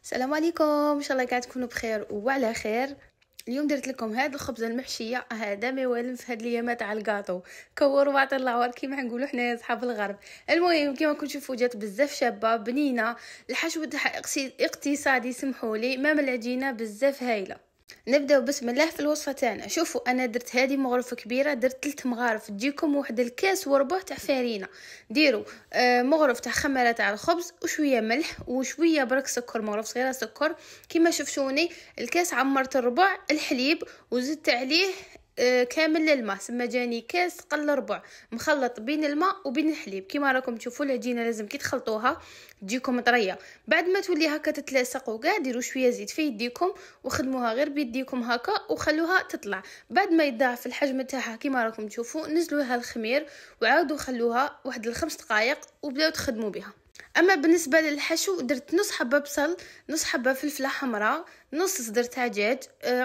السلام عليكم، ان شاء الله قاعد تكونوا بخير وعلى خير. اليوم درت لكم هذا الخبزه المحشيه، هذا ما والم في هاد الايامات تاع الكاطو كور وعطي الله كيما نقولوا حنايا اصحاب الغرب. المهم كيما كنتوا تشوفوا جات بزاف شابه بنينه، الحشو تاعها اقتصادي سمحوا لي، مام العجينه بزاف هايله. نبداو بسم الله في الوصفه تاعنا. شوفوا انا درت هذه مغرفه كبيره، درت 3 مغارف تجيكم واحد الكاس وربع تاع فرينه. ديروا مغرف تاع خميره تاع الخبز وشويه ملح وشويه برك سكر، مغرف صغيره سكر كيما شفتوني. الكاس عمرت الربع الحليب وزدت عليه كامل الماء، سما جاني كاس قل ربع مخلط بين الماء وبين الحليب. كيما راكم تشوفوا العجينه لازم كي تخلطوها تجيكم طريه. بعد ما تولي هكا تتلاصق وكاع ديروا شويه زيت في يديكم وخدموها غير بيديكم هكا وخلوها تطلع. بعد ما يضاعف الحجم تاعها كيما راكم تشوفوا نزلوها الخمير وعاودوا خلوها واحد 5 دقائق وبداو تخدموا بها. اما بالنسبه للحشو درت نص حبه بصل، نص حبه فلفله حمراء، نص صدر تاع دجاج،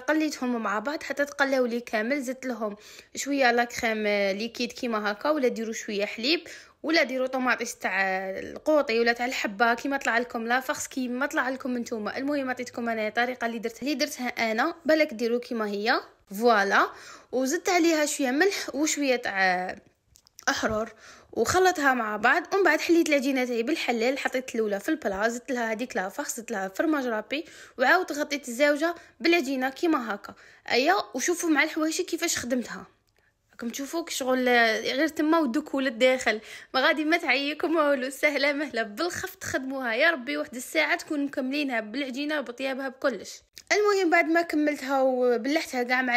قليتهم مع بعض حتى تقلاو لي كامل. زدت لهم شويه لا كريم ليكيد كيما هكا، ولا ديروا شويه حليب، ولا ديروا طوماطيس تاع القوطي ولا تاع الحبه كيما طلع لكم، لا فخس كيما طلع لكم نتوما. المهم عطيتكم انا الطريقه اللي درتها انا، بالك ديروا كيما هي فوالا. وزدت عليها شويه ملح وشويه تاع احرر وخلطها مع بعض. ومن بعد حليت العجينه تاعي بالحلال، حطيت الاولى في البلا، زدت لها هذيك لافخ، زدت لها فرماج رابي، وعاود غطيت الزاوجه بالعجينه كيما هكا. ايا وشوفوا مع الحواشي كيفاش خدمتها، راكم تشوفوا شغل غير تما ودوك للداخل، ما غادي ما تعيكم والو، سهله مهله بالخف تخدموها يا ربي واحد الساعه تكونوا مكملينها بالعجينه بطيابها بكلش. المهم بعد ما كملتها وبلحتها كاع مع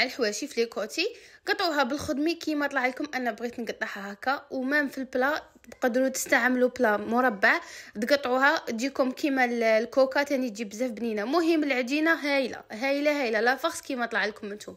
الحواشي في لي كوتي، قطعوها بالخدمي كيما طلع لكم. انا بغيت نقطعها هكا، ومام في البلا تقدروا تستعملوا بلا مربع تقطعوها تجيكم كيما الكوكا تاني تجي بزاف بنينه. مهم العجينه هايله هايله هايله لا فخس كيما طلع لكم انتم.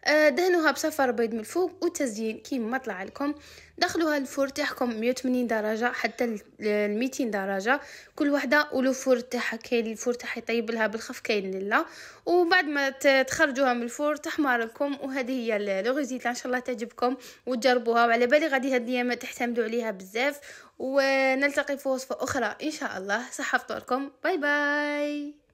دهنوها بصفار بيض من الفوق وتزيين كيما ما طلع لكم. دخلوها الفور تاعكم 180 درجه حتى 200 درجه كل وحده، ولو فور تاعها كاين الفور تاعها يطيب لها بالخف كاين لا. وبعد ما تخرجوها من الفور تحمر لكم، وهذه هي لو ريزيت ان شاء الله تعجبكم وتجربوها. وعلى بالي غادي هاد الايامات تحتمدوا عليها بزاف، ونلتقي في وصفه اخرى ان شاء الله. صحه فطوركم، باي باي.